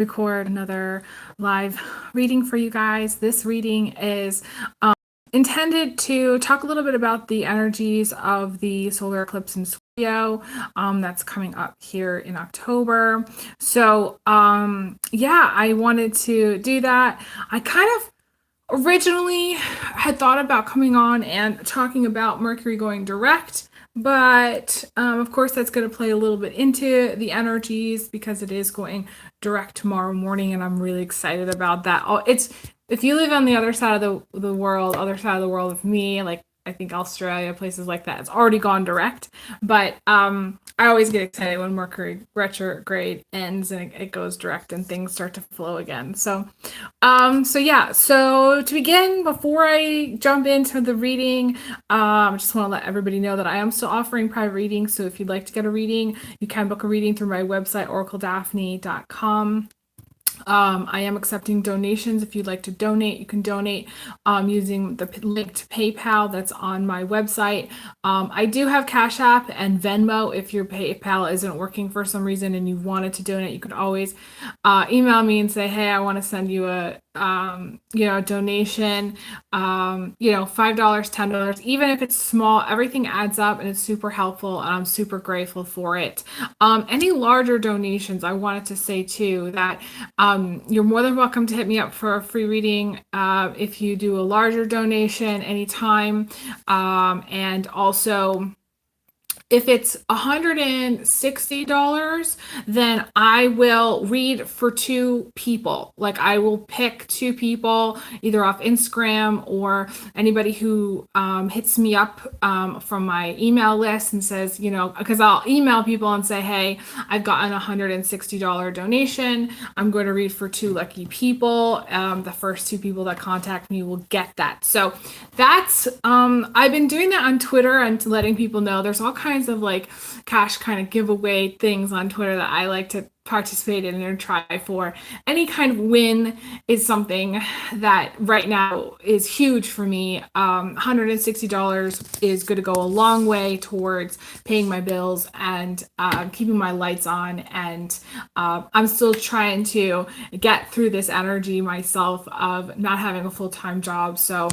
record another live reading for you guys. This reading is intended to talk a little bit about the energies of the solar eclipse in Scorpio that's coming up here in October. So yeah, I wanted to do that. I kind of originally had thought about coming on and talking about Mercury going direct, but of course that's going to play a little bit into the energies because it is going direct tomorrow morning, and I'm really excited about that. It's if you live on the other side of the world, other side of the world of me, like I think Australia, places like that, it's already gone direct. But I always get excited when Mercury retrograde ends and it goes direct and things start to flow again. So yeah. So to begin, before I jump into the reading, I just want to let everybody know that I am still offering private readings. So if you'd like to get a reading, you can book a reading through my website, oracledaphne.com. I am accepting donations. If you'd like to donate, you can donate using the link to PayPal that's on my website. I do have Cash App and Venmo. If your PayPal isn't working for some reason and you wanted to donate, you could always email me and say, hey, I want to send you a donation, $5, $10, even if it's small, everything adds up and it's super helpful, and I'm super grateful for it. Any larger donations, I wanted to say too that you're more than welcome to hit me up for a free reading if you do a larger donation anytime, and also if it's $160, then I will read for two people. Like I will pick two people either off Instagram or anybody who hits me up from my email list and says, because I'll email people and say, hey, I've gotten a $160 donation. I'm going to read for two lucky people. The first two people that contact me will get that. So that's, I've been doing that on Twitter and letting people know there's all kinds of like cash kind of giveaway things on Twitter that I like to participate in and try for. Any kind of win is something that right now is huge for me. $160 is going to go a long way towards paying my bills and keeping my lights on. And I'm still trying to get through this energy myself of not having a full-time job. So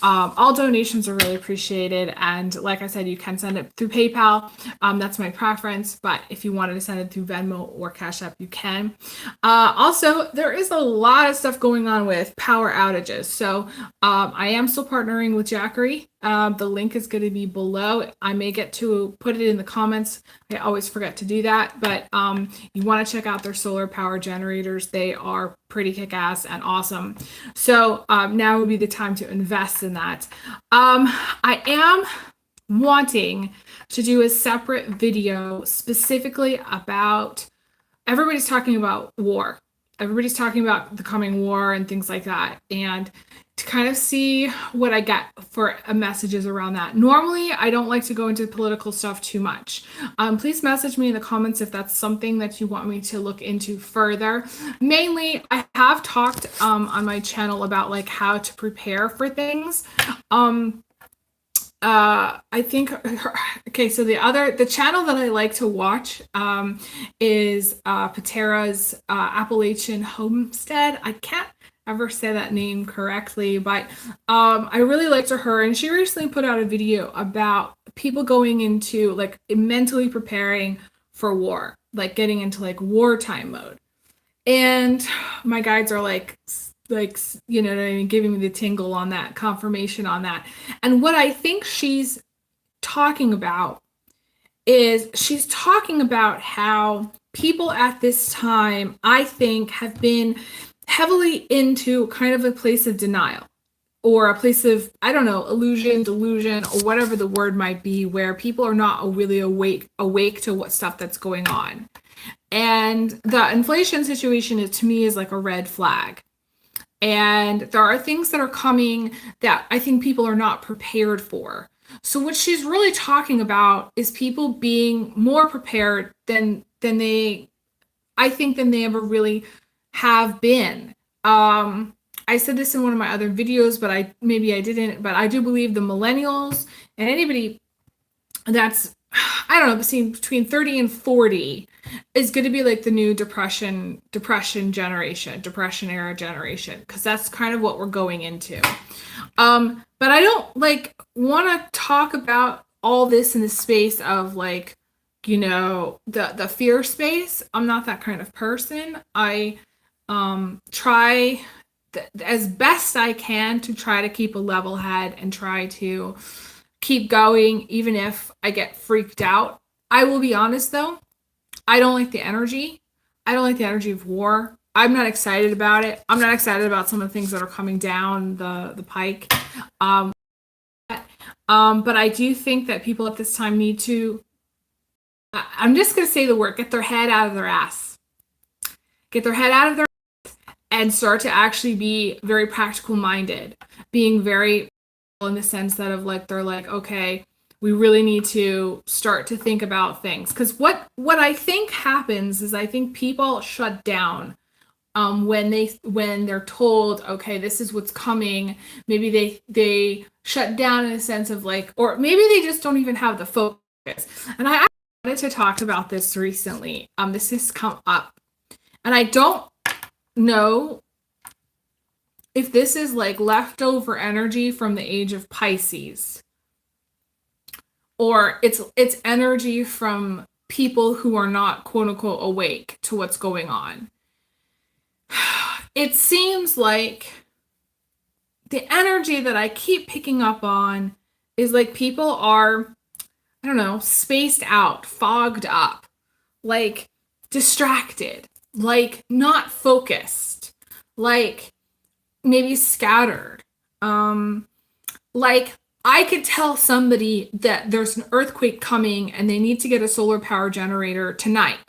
all donations are really appreciated. And like I said, you can send it through PayPal. That's my preference. But if you wanted to send it through Venmo or Cash App, you can. Also, there is a lot of stuff going on with power outages. So I am still partnering with Jackery. The link is going to be below. I may get to put it in the comments. I always forget to do that. But you want to check out their solar power generators. They are pretty kick-ass and awesome. So now would be the time to invest in that. I am wanting to do a separate video specifically about everybody's talking about war. Everybody's talking about the coming war and things like that. And to kind of see what I get for messages around that. Normally, I don't like to go into political stuff too much. Please message me in the comments if that's something that you want me to look into further. Mainly, I have talked on my channel about like how to prepare for things. I think, okay, so the channel that I like to watch is Patera's Appalachian Homestead. I can't ever say that name correctly, but I really liked her, and she recently put out a video about people going into like mentally preparing for war, like getting into like wartime mode. And my guides are like, giving me the tingle on that, confirmation on that. And what I think she's talking about is she's talking about how people at this time, I think, have been heavily into kind of a place of denial or a place of, I don't know, illusion, delusion, or whatever the word might be, where people are not really awake to what stuff that's going on. And the inflation situation to me is like a red flag. And there are things that are coming that I think people are not prepared for. So what she's really talking about is people being more prepared than they ever really have been. I said this in one of my other videos, but maybe I didn't. But I do believe the millennials and anybody that's, I don't know, between 30 and 40 is going to be like the new depression generation, depression era generation, because that's kind of what we're going into. But I don't like want to talk about all this in the space of like, the fear space. I'm not that kind of person. I try as best I can to try to keep a level head and try to keep going even if I get freaked out. I will be honest though, I don't like the energy. I don't like the energy of war. I'm not excited about it. I'm not excited about some of the things that are coming down the pike. But I do think that people at this time need to, I'm just going to say the word, get their head out of their ass. Get their head out of their ass and start to actually be very practical minded, being very in the sense that of like, they're like, okay, we really need to start to think about things. Because what I think happens is I think people shut down when they're told, okay, this is what's coming. Maybe they shut down in a sense of like, or maybe they just don't even have the focus. And I wanted to talk about this recently. This has come up, and I don't know if this is like leftover energy from the age of Pisces, or it's energy from people who are not quote unquote awake to what's going on. It seems like the energy that I keep picking up on is like people are, I don't know, spaced out, fogged up, like distracted, like not focused, like maybe scattered. Like I could tell somebody that there's an earthquake coming and they need to get a solar power generator tonight.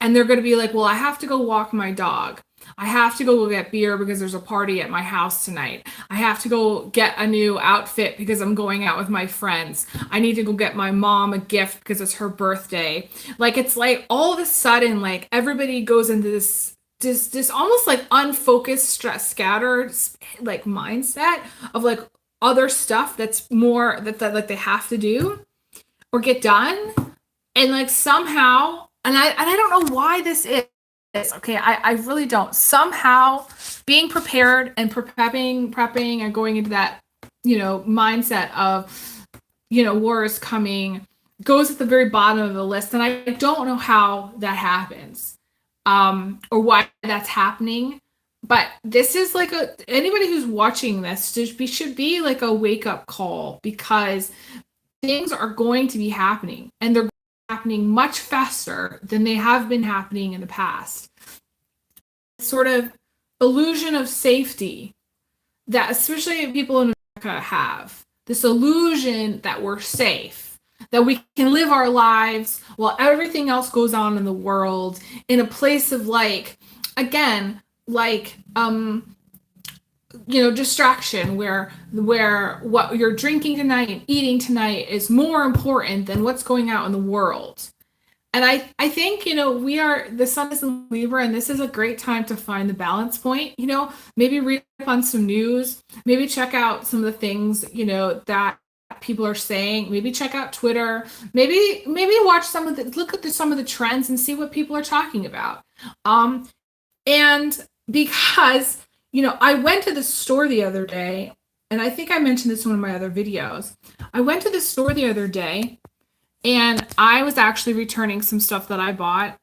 And they're going to be like, well, I have to go walk my dog. I have to go get beer because there's a party at my house tonight. I have to go get a new outfit because I'm going out with my friends. I need to go get my mom a gift because it's her birthday. Like, it's like all of a sudden, like everybody goes into this almost like unfocused, stress, scattered, like mindset of like other stuff that's more that like they have to do or get done. And like somehow, and I don't know why this is. Okay, I really don't. Somehow being prepared and prepping and going into that, mindset of, war is coming goes at the very bottom of the list. And I don't know how that happens, or why that's happening. But this is like anybody who's watching this should be like a wake up call, because things are going to be happening, and they're happening much faster than they have been happening in the past. Sort of illusion of safety that especially people in America have, this illusion that we're safe, that we can live our lives while everything else goes on in the world in a place of like, again, like distraction, where what you're drinking tonight and eating tonight is more important than what's going out in the world. And I think, the sun is in Libra, and this is a great time to find the balance point. Maybe read up on some news, maybe check out some of the things, that people are saying, maybe check out Twitter, maybe watch look at some of the trends and see what people are talking about. And because, I went to the store the other day, and I think I mentioned this in one of my other videos. I went to the store the other day, and I was actually returning some stuff that I bought.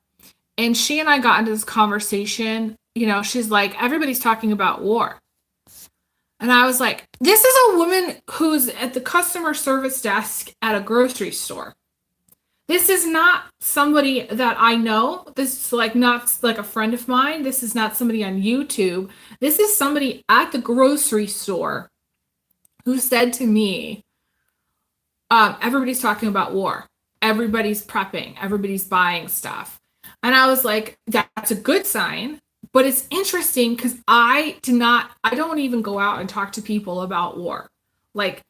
And she and I got into this conversation. She's like, everybody's talking about war. And I was like, this is a woman who's at the customer service desk at a grocery store. This is not somebody that I know. This is like not like a friend of mine. This is not somebody on YouTube. This is somebody at the grocery store who said to me, everybody's talking about war. Everybody's prepping. Everybody's buying stuff. And I was like, that's a good sign. But it's interesting because I don't even go out and talk to people about war. Like,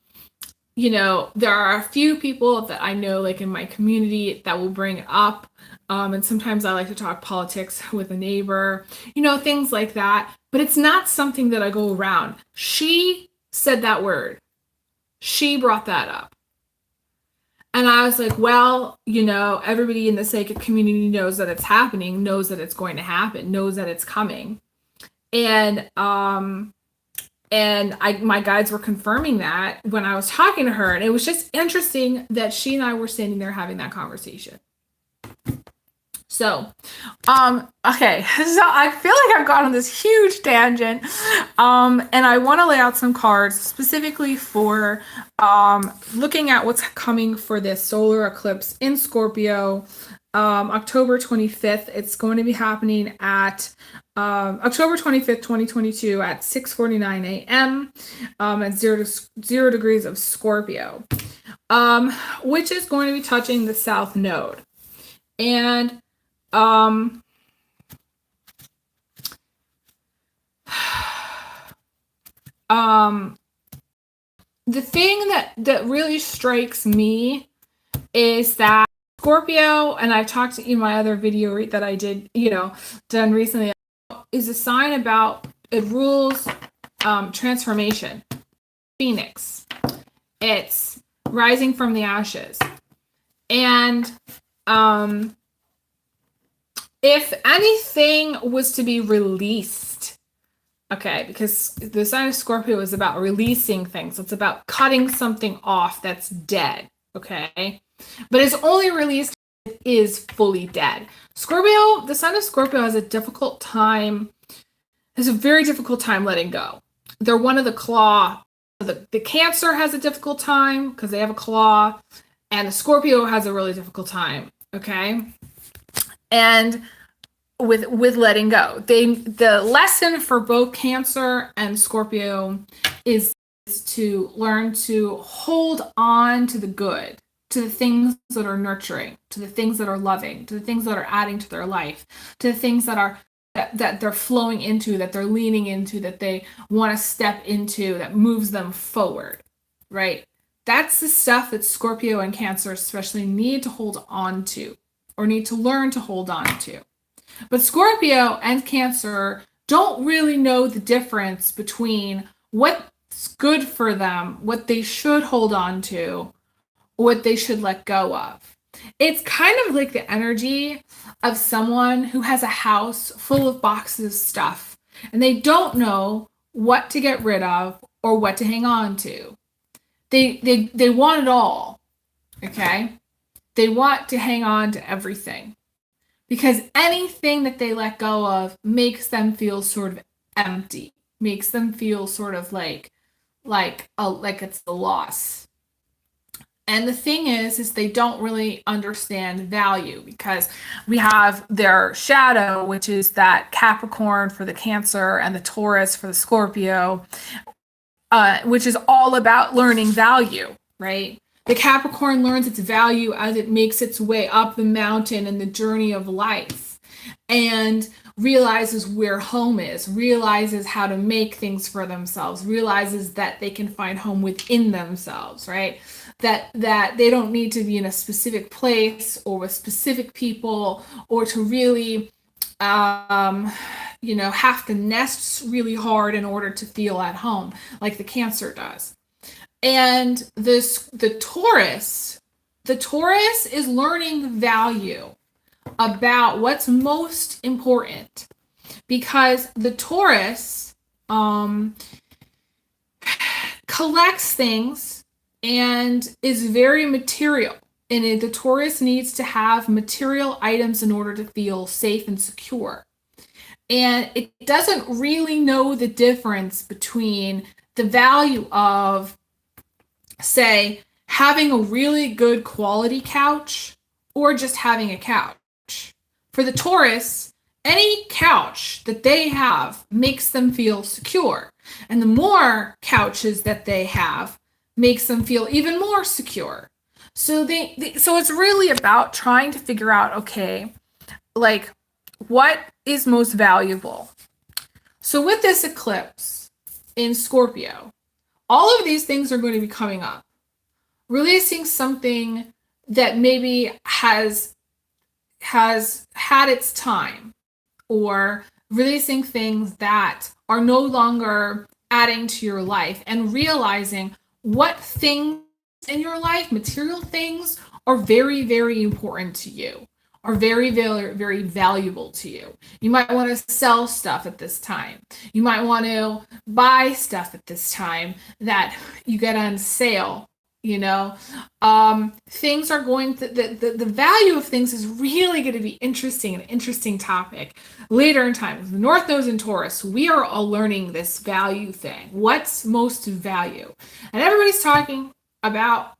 there are a few people that I know, like in my community, that will bring it up. And sometimes I like to talk politics with a neighbor, things like that. But it's not something that I go around. She said that word. She brought that up. And I was like, well, everybody in the psychic community knows that it's happening, knows that it's going to happen, knows that it's coming. And my guides were confirming that when I was talking to her. And it was just interesting that she and I were standing there having that conversation. So, okay, so I feel like I've gone on this huge tangent, and I want to lay out some cards specifically for looking at what's coming for this solar eclipse in Scorpio, October 25th. It's going to be happening at October 25th, 2022 at 6:49 a.m. At 0 degrees of Scorpio, which is going to be touching the South Node. And the thing that really strikes me is that Scorpio, and I've talked in my other video that I did, done recently, is a sign about, it rules transformation. Phoenix. It's rising from the ashes. And if anything was to be released, okay, because the sign of Scorpio is about releasing things. It's about cutting something off that's dead, okay? But it's only released if it is fully dead. Scorpio, the sign of Scorpio has a very difficult time letting go. They're one of the claw. The Cancer has a difficult time because they have a claw, and the Scorpio has a really difficult time, okay? And with letting go, the lesson for both Cancer and Scorpio is to learn to hold on to the good, to the things that are nurturing, to the things that are loving, to the things that are adding to their life, to the things that they're flowing into, that they're leaning into, that they want to step into, that moves them forward, right? That's the stuff that Scorpio and Cancer especially need to hold on to, or need to learn to hold on to. But Scorpio and Cancer don't really know the difference between what's good for them, what they should hold on to, or what they should let go of. It's kind of like the energy of someone who has a house full of boxes of stuff, and they don't know what to get rid of or what to hang on to. They want it all, okay? They want to hang on to everything, because anything that they let go of makes them feel sort of empty, makes them feel sort of like it's a loss. And the thing is they don't really understand value, because we have their shadow, which is that Capricorn for the Cancer and the Taurus for the Scorpio, which is all about learning value, right? The Capricorn learns its value as it makes its way up the mountain in the journey of life, and realizes where home is, realizes how to make things for themselves, realizes that they can find home within themselves, right? That they don't need to be in a specific place or with specific people, or to really have to nest really hard in order to feel at home like the Cancer does. And the Taurus is learning value about what's most important, because the Taurus collects things and is very material. And the Taurus needs to have material items in order to feel safe and secure. And it doesn't really know the difference between the value of, say, having a really good quality couch or just having a couch. For the Taurus, any couch that they have makes them feel secure. And the more couches that they have makes them feel even more secure. So so it's really about trying to figure out, okay, like, what is most valuable? So with this eclipse in Scorpio, all of these things are going to be coming up. Releasing something that maybe has had its time, or releasing things that are no longer adding to your life, and realizing what things in your life, material things, are very, very important to you, are very, very, very valuable to you. You might want to sell stuff at this time. You might want to buy stuff at this time that you get on sale. You know, things are going to, the value of things is really going to be interesting, an interesting topic later in time. The North Node in Taurus, we are all learning this value thing. What's most value? And everybody's talking about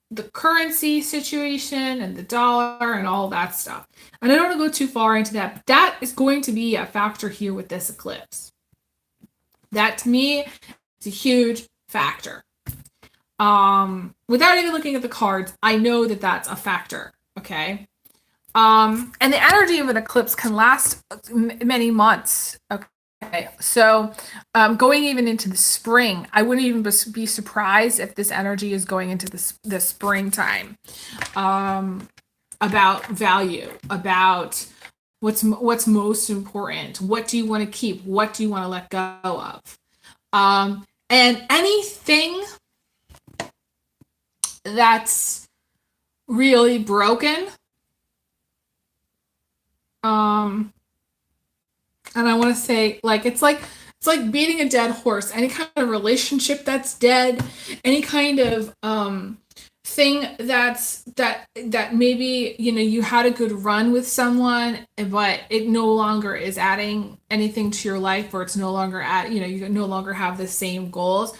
the currency situation and the dollar and all that stuff. And I don't want to go too far into that, but that is going to be a factor here with this eclipse. That to me is a huge factor. Without even looking at the cards, I know that that's a factor. Okay. And the energy of an eclipse can last many months. Okay. So, going even into the spring, I wouldn't even be surprised if this energy is going into the springtime, about value, about what's most important. What do you want to keep? What do you want to let go of? And anything that's really broken, and I want to say, like, it's like beating a dead horse. Any kind of relationship that's dead, any kind of thing that maybe, you know, you had a good run with someone, but it no longer is adding anything to your life, or it's no longer you no longer have the same goals.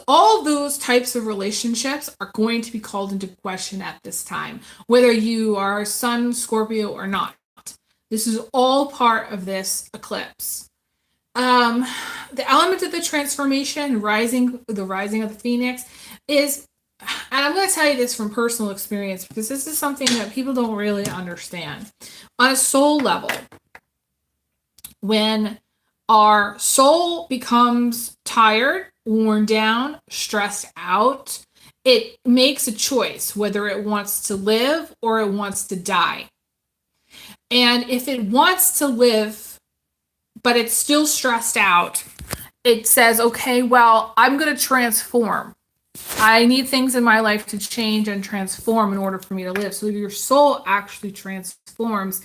All those types of relationships are going to be called into question at this time, whether you are Sun, Scorpio, or not. This is all part of this eclipse. The element of the transformation, the rising of the Phoenix, is, and I'm going to tell you this from personal experience, because this is something that people don't really understand. On a soul level, when our soul becomes tired, worn down, stressed out, it makes a choice whether it wants to live or it wants to die. And if it wants to live, but it's still stressed out, it says, okay, well, I'm going to transform. I need things in my life to change and transform in order for me to live. So your soul actually transforms.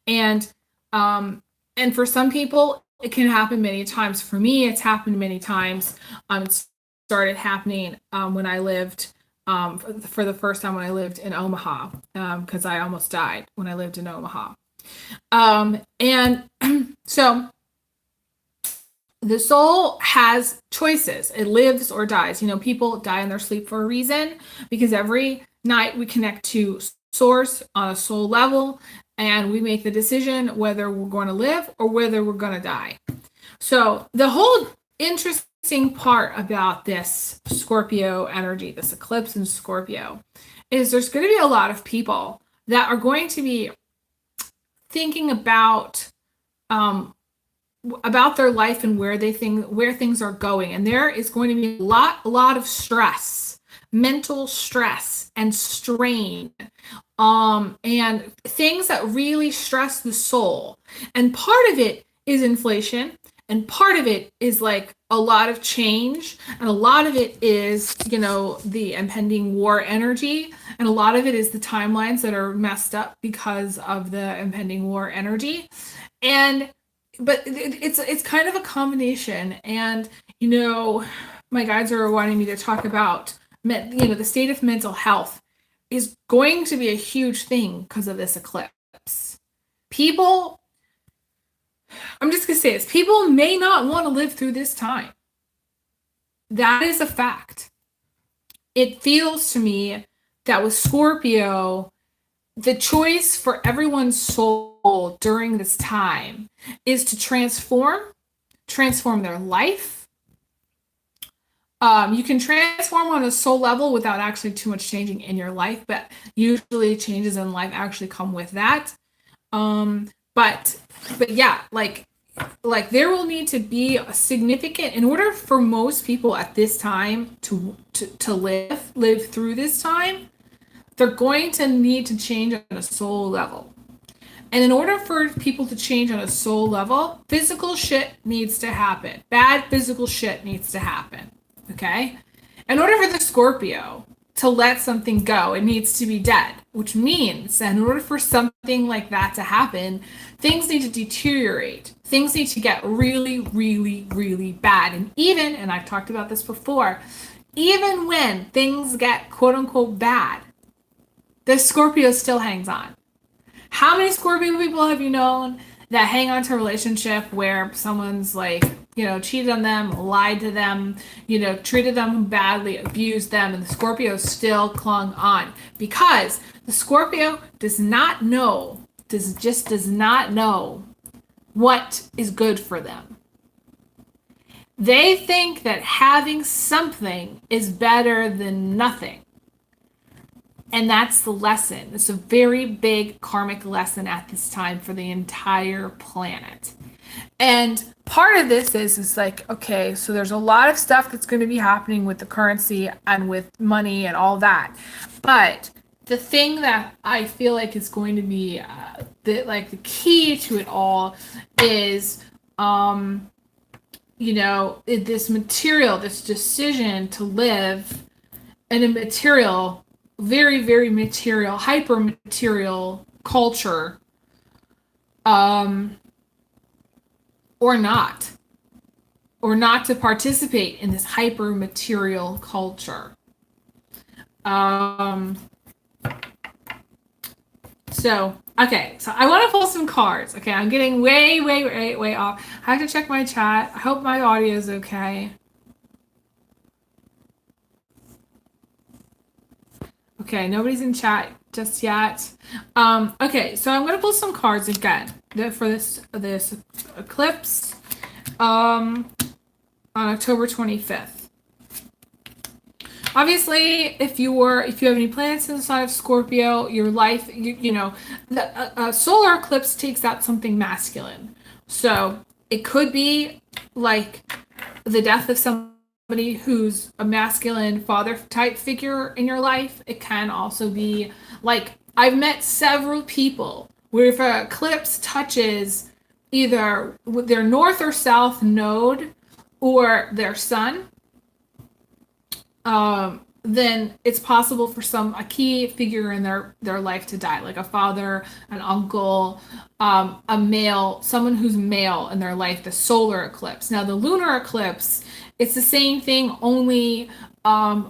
And for some people, it can happen many times. For me, it's happened many times. It started happening when I lived, for the first time when I lived in Omaha, because I almost died when I lived in Omaha. And so the soul has choices. It lives or dies. You know, people die in their sleep for a reason, because every night we connect to source on a soul level, and we make the decision whether we're going to live or whether we're going to die. So the whole interesting part about this Scorpio energy, this eclipse in Scorpio, is there's going to be a lot of people that are going to be thinking about their life and where things are going. And there is going to be a lot of stress, mental stress and strain, and things that really stress the soul. And part of it is inflation, and part of it is like a lot of change, and a lot of it is, you know, the impending war energy, and a lot of it is the timelines that are messed up because of the impending war energy. But it's kind of a combination. And, you know, my guides are wanting me to talk about, you know, the state of mental health is going to be a huge thing because of this eclipse. People, I'm just going to say this, people may not want to live through this time. That is a fact. It feels to me that with Scorpio, the choice for everyone's soul during this time is to transform their life. You can transform on a soul level without actually too much changing in your life, but usually changes in life actually come with that. But yeah, like there will need to be a significant, in order for most people at this time to live through this time, they're going to need to change on a soul level. And in order for people to change on a soul level, physical shit needs to happen. Bad physical shit needs to happen. Okay? In order for the Scorpio to let something go. It needs to be dead, which means that in order for something like that to happen, things need to deteriorate. Things need to get really, really, really bad. And even, and I've talked about this before, even when things get quote unquote bad, the Scorpio still hangs on. How many Scorpio people have you known that hang on to a relationship where someone's like, cheated on them, lied to them, treated them badly, abused them, and the Scorpio still clung on? Because the Scorpio does not know what is good for them. They think that having something is better than nothing. And that's the lesson. It's a very big karmic lesson at this time for the entire planet. And part of this is like, okay, so there's a lot of stuff that's going to be happening with the currency and with money and all that. But the thing that I feel like is going to be the key to it all is, this decision to live in a material, very, very material, hyper material culture, or not to participate in this hyper material culture. So I want to pull some cards. Okay, I'm getting way, way, way, way off. I have to check my chat. I hope my audio is okay. Okay, nobody's in chat just yet. Okay, so I'm gonna pull some cards again for this eclipse on October 25th. Obviously, if you have any planets in the sign of Scorpio, your life, the solar eclipse takes out something masculine. So it could be like the death of somebody who's a masculine father type figure in your life. It can also be like, I've met several people where if an eclipse touches either their north or south node or their sun, then it's possible for a key figure in their life to die, like a father, an uncle, a male, someone who's male in their life, the solar eclipse. Now the lunar eclipse, it's the same thing, only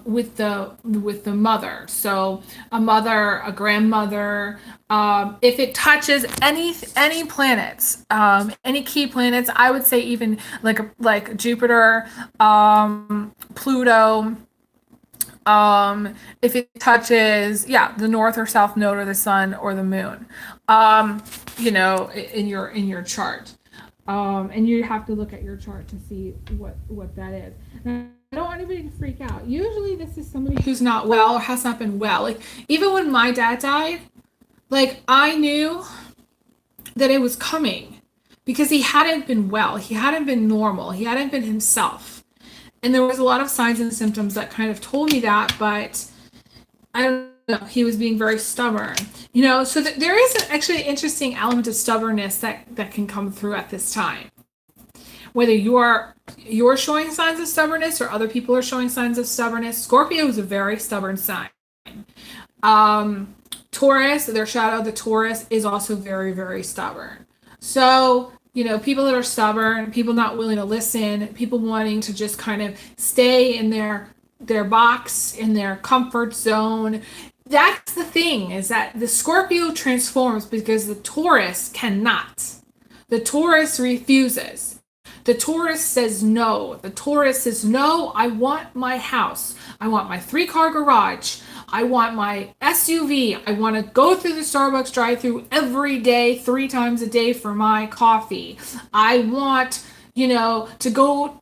with the mother. So a mother, a grandmother, if it touches any planets, any key planets, I would say even like Jupiter, Pluto, if it touches, the north or south node or the sun or the moon, in your chart. And you have to look at your chart to see what that is. Now, I don't want anybody to freak out. Usually this is somebody who's not well or has not been well. Like, even when my dad died, like, I knew that it was coming because he hadn't been well. He hadn't been normal. He hadn't been himself. And there was a lot of signs and symptoms that kind of told me that, but I don't know, he was being very stubborn. So there is actually an interesting element of stubbornness that can come through at this time. Whether you're showing signs of stubbornness or other people are showing signs of stubbornness, Scorpio is a very stubborn sign. Taurus, their shadow, the Taurus, is also very, very stubborn. So, people that are stubborn, people not willing to listen, people wanting to just kind of stay in their box, in their comfort zone. That's the thing, is that the Scorpio transforms because the Taurus cannot. The Taurus refuses. The Taurus says no. The Taurus says, no, I want my house. I want my 3-car garage. I want my SUV. I want to go through the Starbucks drive-thru every day, 3 times a day for my coffee. I want, to go,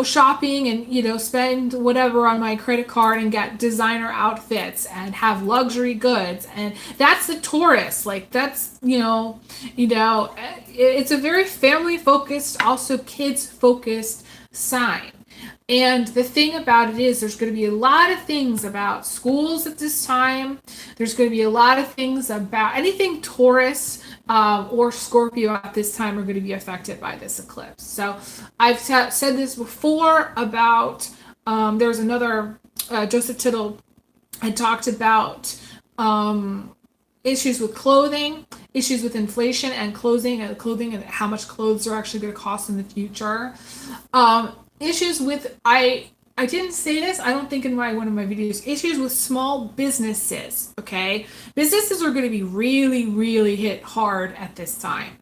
shopping and, spend whatever on my credit card and get designer outfits and have luxury goods. And that's the Taurus. Like, that's, it's a very family-focused, also kids-focused sign. And the thing about it is there's going to be a lot of things about schools at this time. There's going to be a lot of things about anything Taurus or Scorpio at this time are going to be affected by this eclipse. So I've said this before about, there's another Joseph Tittle I talked about issues with clothing, issues with inflation and clothing and how much clothes are actually going to cost in the future. Issues with I didn't say this, I don't think in one of my videos, issues with small businesses, okay? Businesses are going to be really, really hit hard at this time.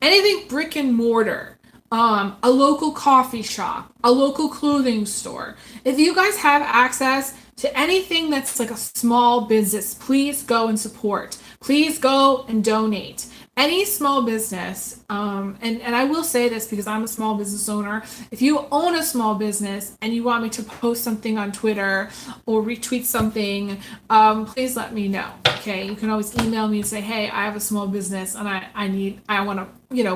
Anything brick and mortar, a local coffee shop, a local clothing store. If you guys have access to anything that's like a small business, please go and support. Please go and donate. Any small business, and I will say this because I'm a small business owner. If you own a small business and you want me to post something on Twitter or retweet something, please let me know. Okay, you can always email me and say, hey, I have a small business and I want to,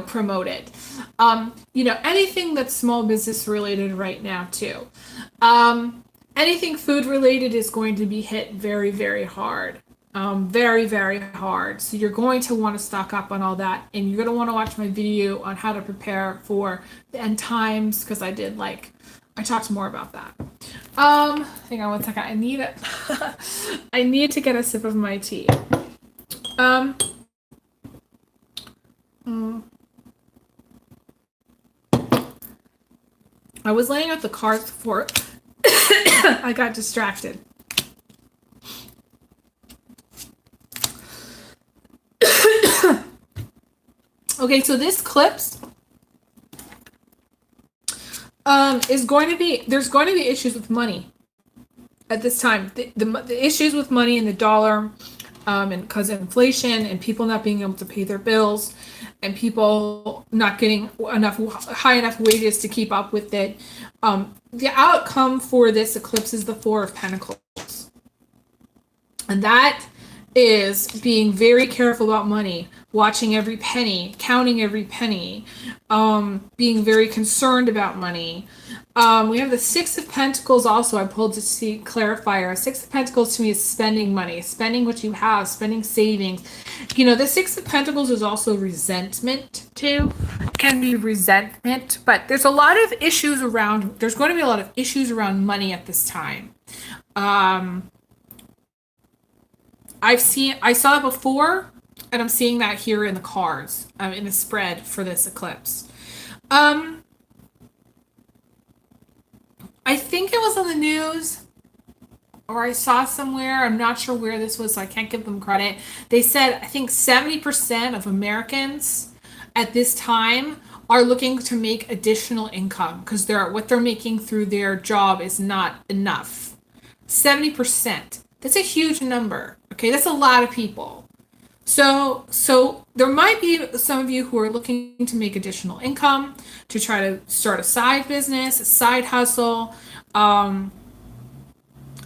promote it. Anything that's small business related right now too. Anything food related is going to be hit very, very hard. Very, very hard. So you're going to want to stock up on all that, and you're going to want to watch my video on how to prepare for the end times, because I talked more about that. Hang on one second. I need to get a sip of my tea. I was laying out the cards before I got distracted. Okay, so this eclipse there's going to be issues with money at this time. The issues with money and the dollar, and because of inflation and people not being able to pay their bills and people not getting high enough wages to keep up with it. The outcome for this eclipse is the Four of Pentacles. And that is being very careful about money, watching every penny, counting every penny, being very concerned about money. We have the Six of Pentacles also. I pulled to see clarifier. Six of Pentacles to me is spending money, spending what you have, spending savings. The Six of Pentacles is also resentment too. Can be resentment, but there's going to be a lot of issues around money at this time. I saw it before, and I'm seeing that here in the cards, in the spread for this eclipse. I think it was on the news, or I saw somewhere. I'm not sure where this was, so I can't give them credit. They said, I think 70% of Americans at this time are looking to make additional income because what they're making through their job is not enough. 70%. That's a huge number. Okay, that's a lot of people. So there might be some of you who are looking to make additional income, to try to start a side business, a side hustle.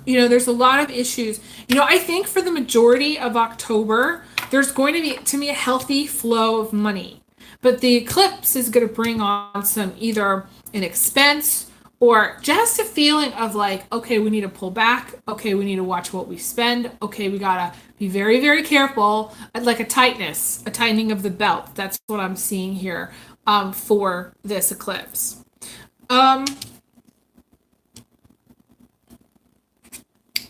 There's a lot of issues. I think for the majority of October, there's going to be, to me, a healthy flow of money. But the eclipse is going to bring on some either an expense or just a feeling of like, okay, we need to pull back. Okay, we need to watch what we spend. Okay, we gotta be very, very careful. Like a tightening of the belt. That's what I'm seeing here for this eclipse. Even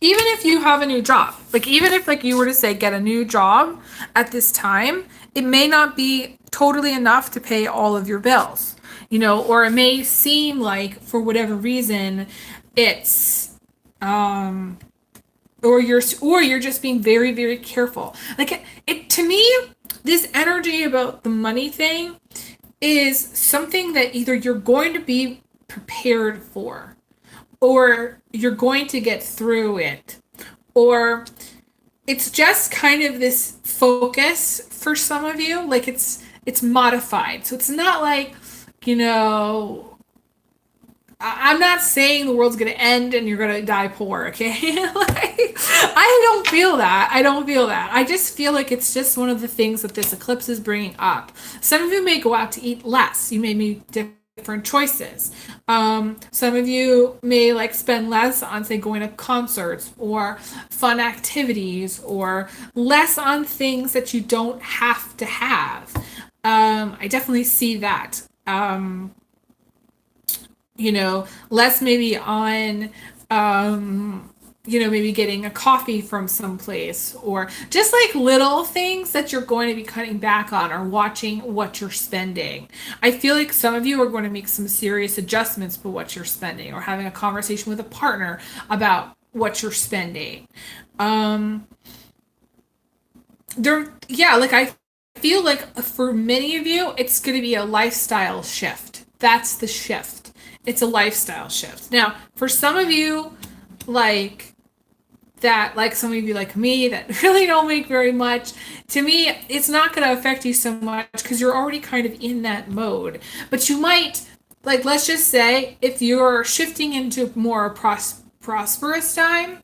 if you have a new job, even if you were to say get a new job at this time, it may not be totally enough to pay all of your bills. Or it may seem like for whatever reason it's or you're just being very, very careful. To me, this energy about the money thing is something that either you're going to be prepared for, or you're going to get through it, or it's just kind of this focus for some of you. It's modified, so it's not like, I'm not saying the world's going to end and you're going to die poor, okay? I don't feel that. I just feel like it's just one of the things that this eclipse is bringing up. Some of you may go out to eat less. You may make different choices. Some of you may spend less on, say, going to concerts or fun activities, or less on things that you don't have to have. I definitely see that. Less maybe on maybe getting a coffee from someplace, or just like little things that you're going to be cutting back on, or watching what you're spending. I feel like some of you are going to make some serious adjustments for what you're spending, or having a conversation with a partner about what you're spending. Like I feel like for many of you, it's going to be a lifestyle shift. That's the shift. It's a lifestyle shift. Now, for some of you, like some of you like me that really don't make very much, to me, it's not going to affect you so much because you're already kind of in that mode. But you might, like, let's just say, if you're shifting into more prosperous time,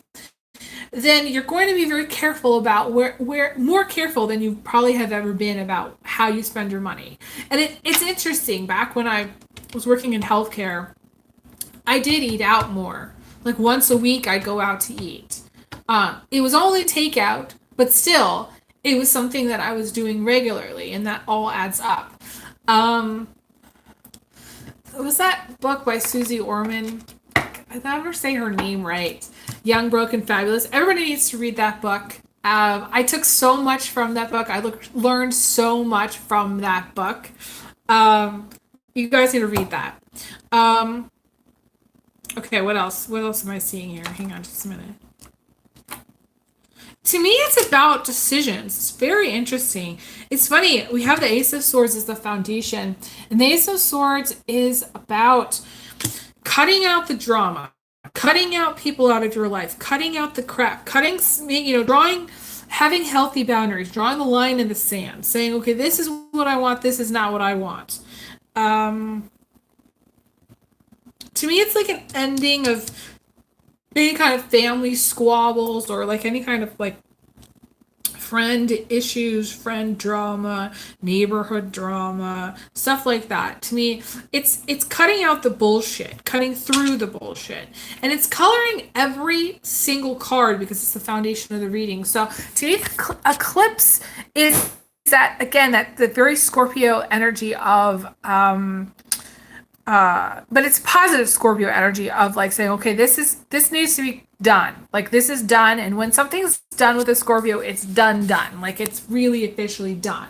then you're going to be very careful about where more careful than you probably have ever been about how you spend your money. And it's interesting. Back when I was working in healthcare, I did eat out more. Like once a week, I'd go out to eat. It was only takeout, but still, it was something that I was doing regularly, and that all adds up. Was that book by Susie Orman? I never say her name right. Young, Broken, Fabulous. Everybody needs to read that book. I took so much from that book. I learned so much from that book. You guys need to read that. Okay, what else? What else am I seeing here? Hang on just a minute. To me, it's about decisions. It's very interesting. It's funny. We have the Ace of Swords as the foundation, and the Ace of Swords is about cutting out the drama, cutting out people out of your life, cutting out the crap, drawing, having healthy boundaries, drawing the line in the sand, saying, okay, this is what I want, this is not what I want. To me, it's like an ending of any kind of family squabbles, or like any kind of like friend issues, friend drama, neighborhood drama, stuff like that. To me, it's cutting out the bullshit, cutting through the bullshit. And it's coloring every single card because it's the foundation of the reading. So to me, eclipse is that, again, that the very Scorpio energy of but it's positive Scorpio energy of like saying, okay, this needs to be done. Like this is done, and when something's done with a Scorpio, it's done. Like it's really officially done.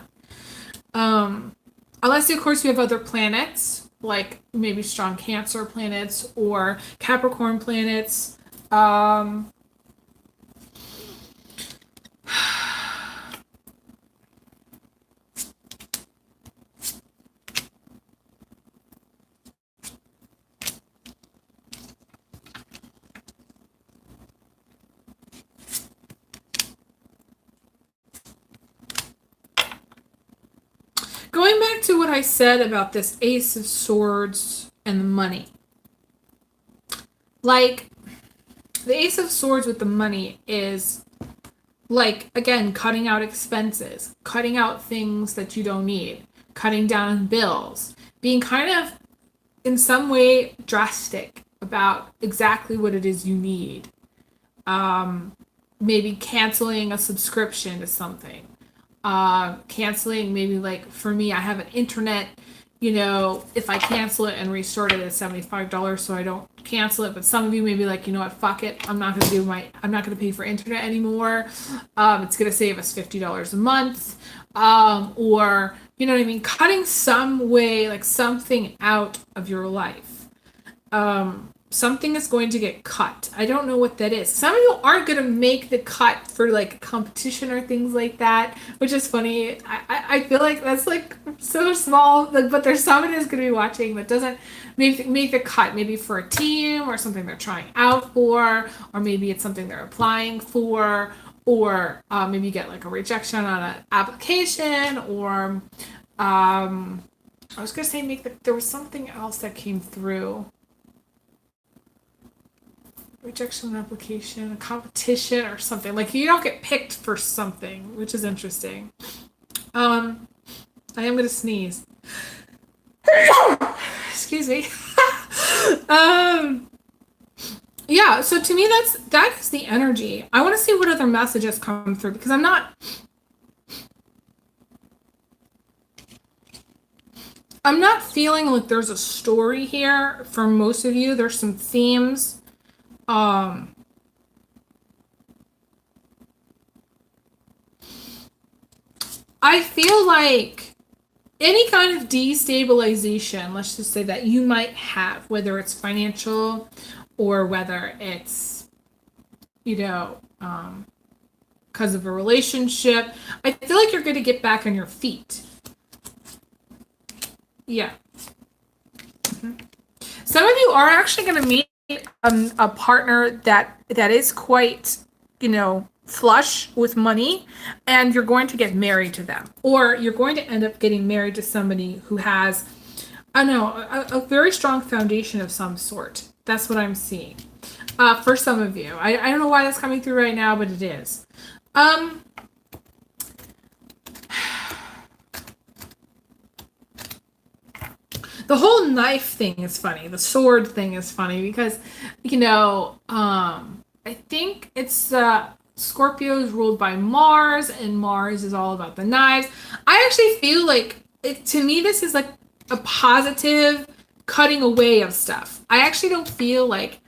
Unless of course you have other planets, like maybe strong Cancer planets or Capricorn planets. Going back to what I said about this Ace of Swords and the money. Like, the Ace of Swords with the money is, like, again, cutting out expenses, cutting out things that you don't need, cutting down bills, being kind of, in some way, drastic about exactly what it is you need. Maybe canceling a subscription to something. Canceling, maybe like for me, I have an internet, if I cancel it and restart it at $75, so I don't cancel it. But some of you may be like, you know what, fuck it. I'm not going to pay for internet anymore. It's going to save us $50 a month. Or, you know what I mean? Cutting some way, like something out of your life. Something is going to get cut. I don't know what that is. Some of you aren't going to make the cut for like competition or things like that, which is funny. I feel like that's like so small, but there's somebody who's going to be watching that doesn't make the cut, maybe for a team or something they're trying out for, or maybe it's something they're applying for, or maybe you get like a rejection on an application, or I was going to say there was something else that came through. Rejection application, a competition or something. Like you don't get picked for something, which is interesting. I am gonna sneeze. Excuse me. Yeah, so to me that is the energy. I want to see what other messages come through because I'm not feeling like there's a story here for most of you. There's some themes. I feel like any kind of destabilization, let's just say that you might have, whether it's financial or whether it's, you know, because of a relationship, I feel like you're going to get back on your feet. Yeah. Some of you are actually going to meet a partner that is quite, flush with money, and you're going to get married to them, or you're going to end up getting married to somebody who has, I don't know, a very strong foundation of some sort. That's what I'm seeing. For some of you, I don't know why that's coming through right now, but it is. The whole knife thing is funny. The sword thing is funny because, I think it's Scorpio is ruled by Mars, and Mars is all about the knives. I actually feel like, to me, this is like a positive cutting away of stuff. I actually don't feel like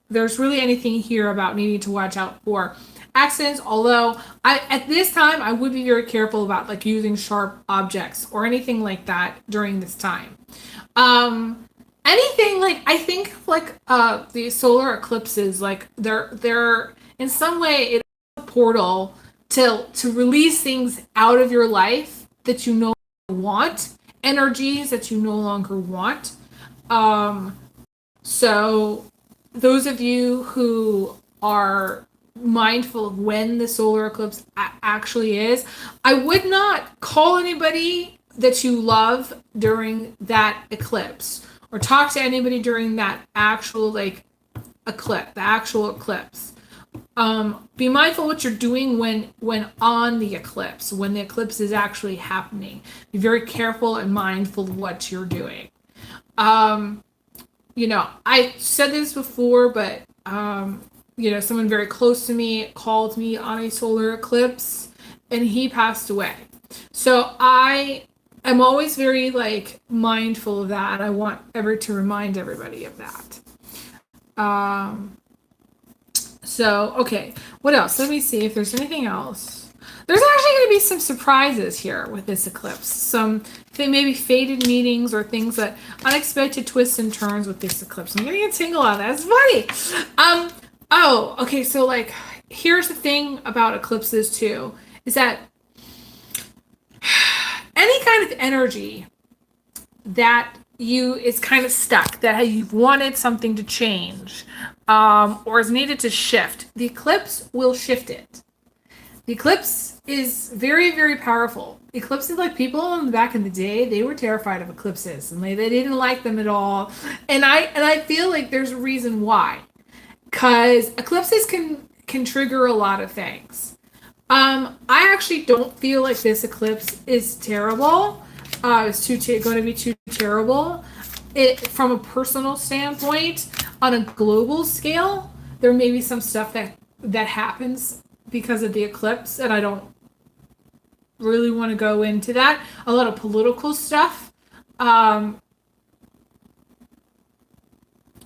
there's really anything here about needing to watch out for accidents, although at this time I would be very careful about like using sharp objects or anything like that during this time. Anything like, I think like the solar eclipses, like they're in some way it's a portal to release things out of your life that you no longer want, energies that you no longer want. So those of you who are mindful of when the solar eclipse actually is, I would not call anybody that you love during that eclipse, or talk to anybody during that actual eclipse, the actual eclipse. Be mindful what you're doing when on the eclipse, when the eclipse is actually happening. Be very careful and mindful of what you're doing. I said this before, but someone very close to me called me on a solar eclipse, and he passed away. So I'm always very mindful of that. I want to remind everybody of that. Okay, what else? Let me see if there's anything else. There's actually going to be some surprises here with this eclipse. Some maybe fated meetings or things that unexpected twists and turns with this eclipse. I'm getting a tingle on that. It's funny. Okay. So here's the thing about eclipses too, is that any kind of energy that is kind of stuck, that you've wanted something to change, or is needed to shift, the eclipse will shift it. The eclipse is very, very powerful. Eclipses, like people back in the day, they were terrified of eclipses, and they didn't like them at all. And I feel like there's a reason why, because eclipses can trigger a lot of things. I actually don't feel like this eclipse is terrible. It's going to be too terrible. From a personal standpoint, on a global scale, there may be some stuff that happens because of the eclipse, and I don't really want to go into that. A lot of political stuff, some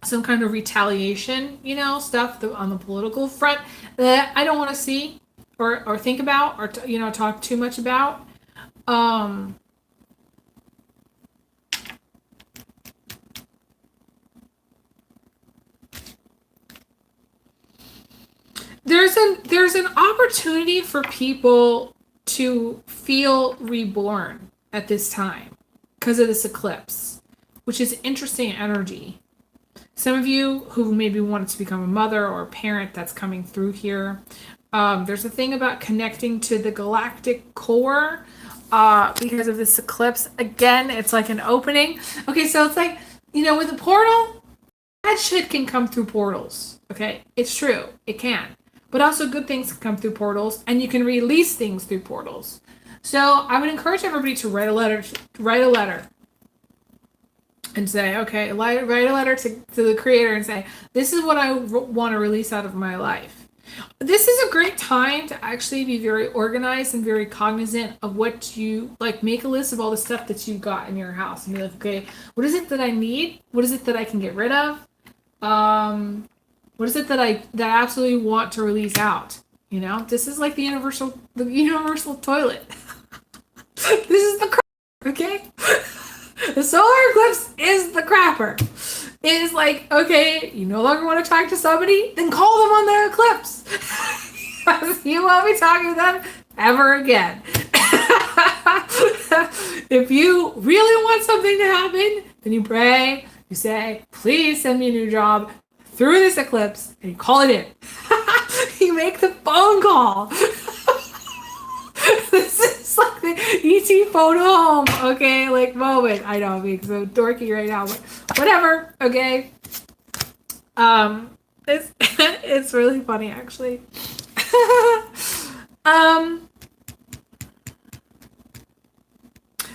kind of retaliation, stuff on the political front that I don't want to see or think about, or talk too much about. There's an opportunity for people to feel reborn at this time because of this eclipse, which is interesting energy. Some of you who maybe wanted to become a mother or a parent, that's coming through here. There's a thing about connecting to the galactic core because of this eclipse. Again, it's like an opening. Okay, so it's like, with a portal, bad shit can come through portals. Okay, it's true. It can. But also good things can come through portals, and you can release things through portals. So I would encourage everybody to write a letter and say, okay, write a letter to the creator and say, this is what I want to release out of my life. This is a great time to actually be very organized and very cognizant of what you make a list of all the stuff that you've got in your house and be like, okay, what is it that I need? What is it that I can get rid of? What is it that I absolutely want to release out? This is like the universal toilet. This is the crapper, okay? The solar eclipse is the crapper. It is like, okay, you no longer want to talk to somebody, then call them on their eclipse. You won't be talking to them ever again. If you really want something to happen, then you pray, you say, please send me a new job through this eclipse, and you call it in. You make the phone call. This is like the ET phone home, okay, like moment. I know I'm being so dorky right now, but whatever, okay. It's really funny actually.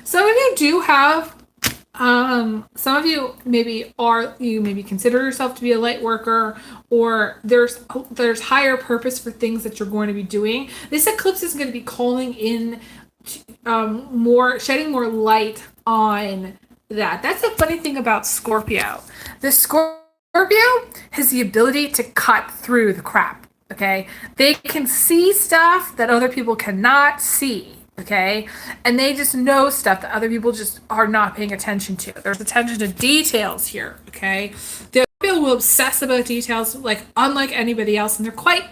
Some of you do have, some of you maybe consider yourself to be a light worker, or there's higher purpose for things that you're going to be doing. This eclipse is going to be calling in shedding more light on that. That's the funny thing about Scorpio. The Scorpio has the ability to cut through the crap. Okay, they can see stuff that other people cannot see. Okay, and they just know stuff that other people just are not paying attention to. There's attention to details here. Okay, the Scorpio will obsess about details like unlike anybody else, and they're quite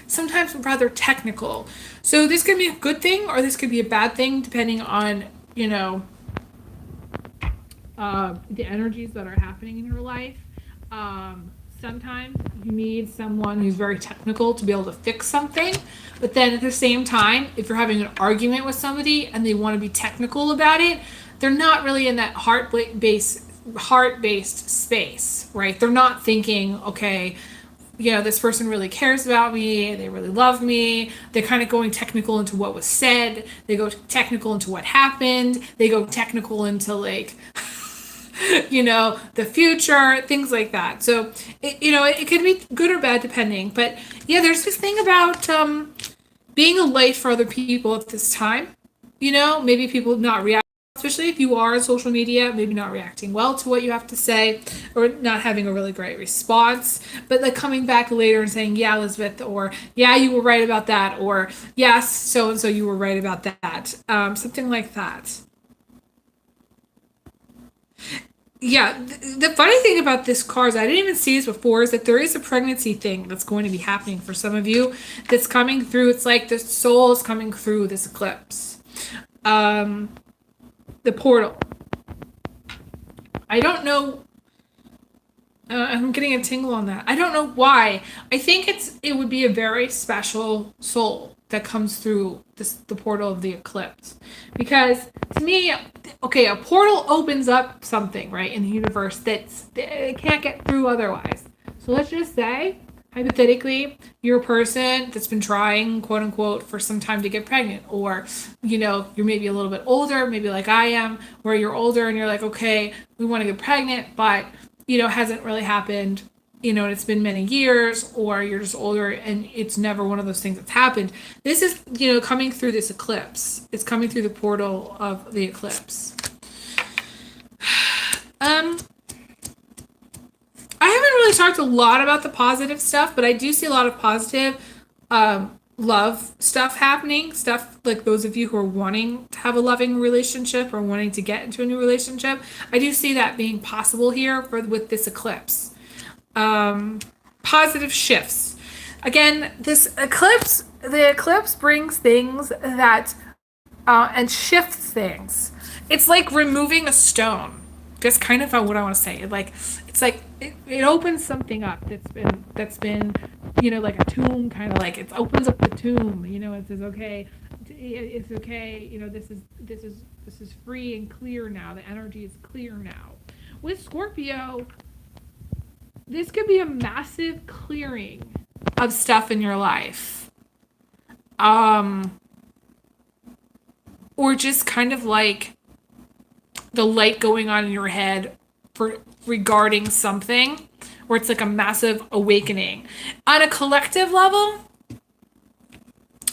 sometimes rather technical. So this could be a good thing or this could be a bad thing depending on the energies that are happening in your life. Sometimes you need someone who's very technical to be able to fix something. But then at the same time, if you're having an argument with somebody and they want to be technical about it, they're not really in that heart-based space, right? They're not thinking, okay, this person really cares about me. They really love me. They're kind of going technical into what was said. They go technical into what happened. They go technical into like... the future, things like that. So, it could be good or bad depending. But yeah, there's this thing about being a light for other people at this time. Maybe people not react, especially if you are on social media, maybe not reacting well to what you have to say or not having a really great response. But like coming back later and saying, yeah, Elizabeth, or yeah, you were right about that, or yes, so-and-so, you were right about that. Something like that. Yeah, the funny thing about this card, I didn't even see this before, is that there is a pregnancy thing that's going to be happening for some of you that's coming through. It's like the soul is coming through this eclipse. The portal. I don't know. I'm getting a tingle on that. I don't know why. I think it would be a very special soul that comes through the portal of the eclipse. Because to me, okay, a portal opens up something, right, in the universe that it can't get through otherwise. So let's just say, hypothetically, you're a person that's been trying, quote unquote, for some time to get pregnant, or, you're maybe a little bit older, maybe like I am, where you're older and you're like, okay, we want to get pregnant, but, hasn't really happened, and it's been many years, or you're just older and it's never one of those things that's happened. This is, coming through this eclipse. It's coming through the portal of the eclipse. I haven't really talked a lot about the positive stuff, but I do see a lot of positive love stuff happening. Stuff like those of you who are wanting to have a loving relationship or wanting to get into a new relationship. I do see that being possible here with this eclipse. Positive shifts. Again, the eclipse brings things that and shifts things. It's like removing a stone. That's kind of what I want to say. It opens something up that's been like a tomb, kind of like it opens up the tomb. It says okay, it's okay. This is free and clear now. The energy is clear now. With Scorpio, this could be a massive clearing of stuff in your life. Or just kind of like the light going on in your head regarding something, where it's like a massive awakening. On a collective level,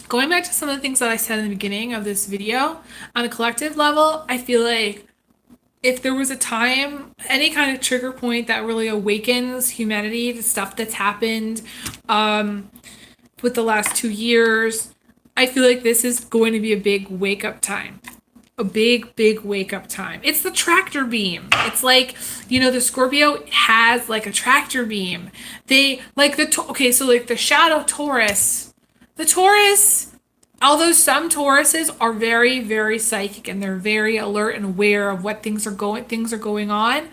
going back to some of the things that I said in the beginning of this video, on a collective level, I feel like if there was a time, any kind of trigger point that really awakens humanity to stuff that's happened with the last 2 years, I feel like this is going to be a big wake-up time. a big wake up time. It's the tractor beam. It's like, the Scorpio has like a tractor beam. They like okay, so like the shadow Taurus, the Taurus, although some Tauruses are very psychic and they're very alert and aware of what things are going on.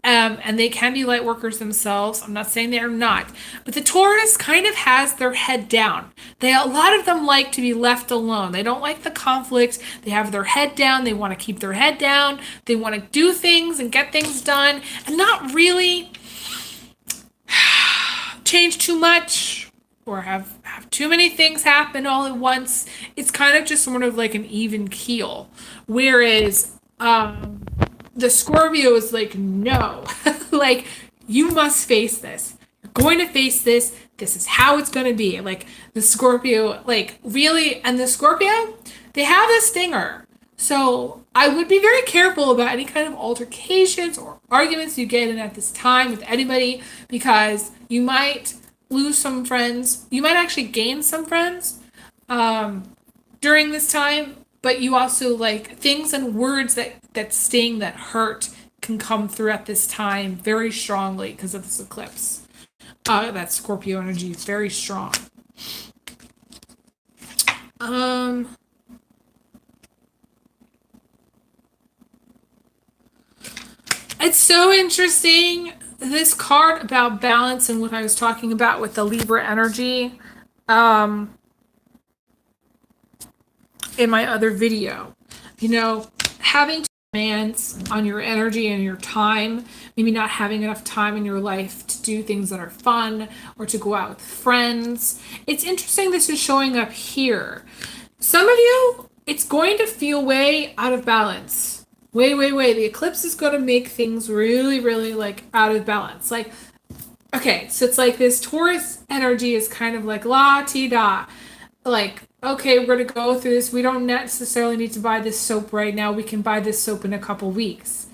And they can be light workers themselves. I'm not saying they're not, but the Taurus kind of has their head down. A lot of them like to be left alone. They don't like the conflict. They have their head down. They want to keep their head down. They want to do things and get things done and not really change too much or have too many things happen all at once. It's kind of just sort of like an even keel. Whereas, the Scorpio is like, no, like, you must face this. You're going to face this. This is how it's going to be. Like, the Scorpio, like, really, and the Scorpio, they have a stinger. So I would be very careful about any kind of altercations or arguments you get in at this time with anybody, because you might lose some friends. You might actually gain some friends during this time. But you also, like, things and words that sting, that hurt, can come through at this time very strongly because of this eclipse. That Scorpio energy is very strong. It's so interesting, this card about balance and what I was talking about with the Libra energy. In my other video, having demands on your energy and your time, maybe not having enough time in your life to do things that are fun or to go out with friends. It's interesting this is showing up here. Some of you, it's going to feel way out of balance. Way. The eclipse is going to make things really like out of balance. Like, okay, so it's like this Taurus energy is kind of like la-ti-da. Like, okay, we're going to go through this. We don't necessarily need to buy this soap right now. We can buy this soap in a couple weeks.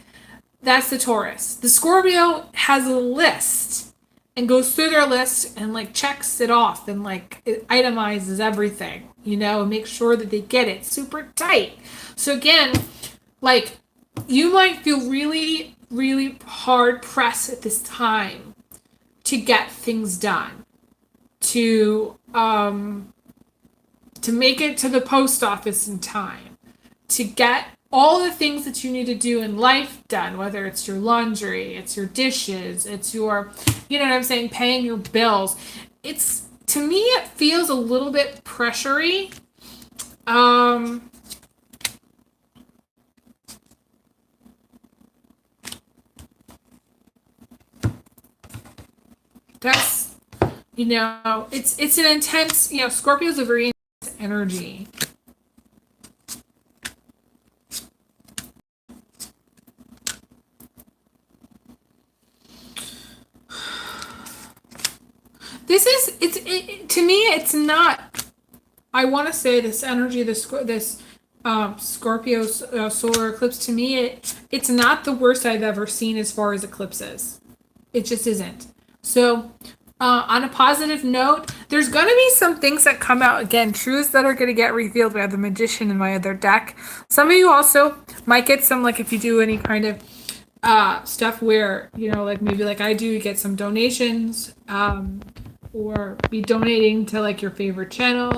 That's the Taurus. The Scorpio has a list and goes through their list and like checks it off and like it itemizes everything, and makes sure that they get it super tight. So again, like, you might feel really hard pressed at this time to get things done, to make it to the post office in time, to get all the things that you need to do in life done, whether it's your laundry, it's your dishes, it's your, paying your bills. To me, it feels a little bit pressury. That's, it's an intense, Scorpio's a very intense energy. To me, it's not, I want to say this energy, this Scorpio solar eclipse, to me, it's not the worst I've ever seen as far as eclipses. It just isn't. So, on a positive note, there's going to be some things that come out, again, truths that are going to get revealed. We have the Magician in my other deck. Some of you also might get some, like, if you do any kind of stuff where, like maybe like I do, you get some donations, or be donating to like your favorite channel.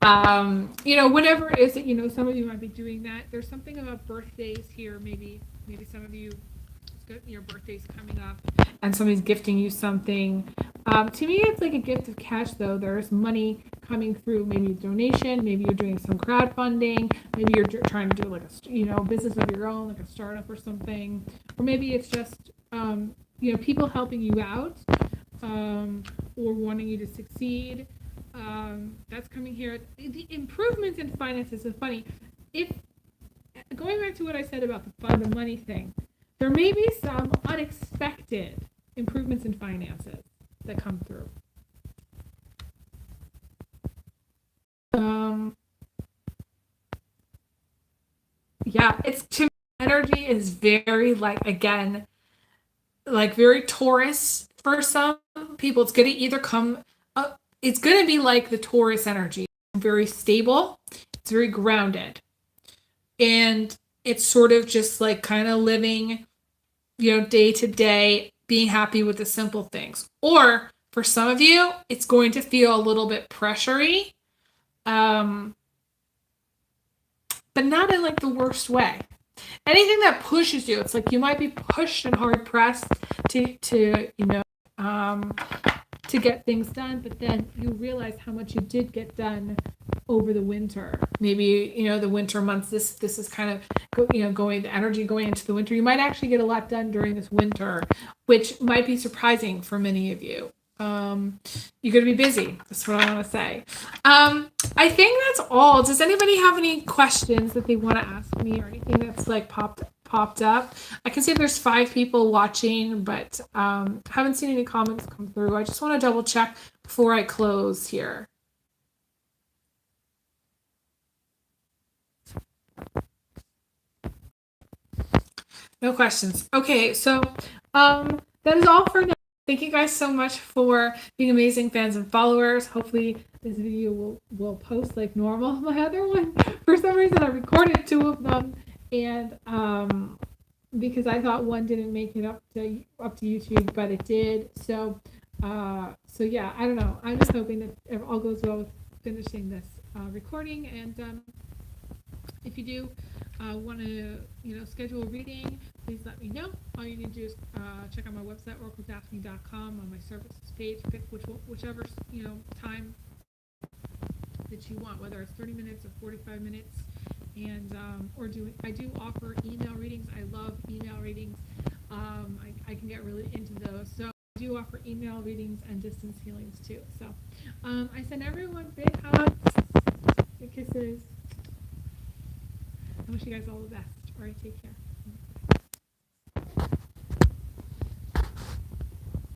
Whatever it is that, some of you might be doing that. There's something about birthdays here. Maybe some of you, your birthday's coming up and somebody's gifting you something. To me, it's like a gift of cash, though. There's money coming through, maybe a donation, maybe you're doing some crowdfunding, maybe you're trying to do like a business of your own, like a startup or something, or maybe it's just people helping you out, or wanting you to succeed. That's coming here. The improvements in finances is funny. If going back to what I said about the money thing, there may be some unexpected improvements in finances that come through. It's, to me, energy is very very Taurus for some people. It's going to either come, it's going to be like the Taurus energy, very stable, it's very grounded. And it's sort of just like kind of living, day to day, being happy with the simple things. Or for some of you, it's going to feel a little bit pressury, but not in like the worst way. Anything that pushes you, it's like you might be pushed and hard pressed to to get things done, but then you realize how much you did get done over the winter. Maybe, the winter months, this is kind of, going, the energy going into the winter. You might actually get a lot done during this winter, which might be surprising for many of you. You're going to be busy. That's what I want to say. I think that's all. Does anybody have any questions that they want to ask me or anything that's like popped up? I can see there's 5 people watching, but haven't seen any comments come through. I just want to double check before I close here. No questions. Okay, so that is all for now. Thank you guys so much for being amazing fans and followers. Hopefully this video will post like normal. My other one, for some reason, I recorded 2 of them, and because I thought one didn't make it up to YouTube, but it did. So yeah, I don't know. I'm just hoping that all goes well with finishing this recording, and if you do want to schedule a reading, please let me know. All you need to do is check out my website, oracledaphne.com, on my services page. Pick whichever time that you want, whether it's 30 minutes or 45 minutes. And I do offer email readings. I love email readings. I can get really into those. So I do offer email readings and distance healings too. So I send everyone big hugs, big kisses. I wish you guys all the best. All right, take care.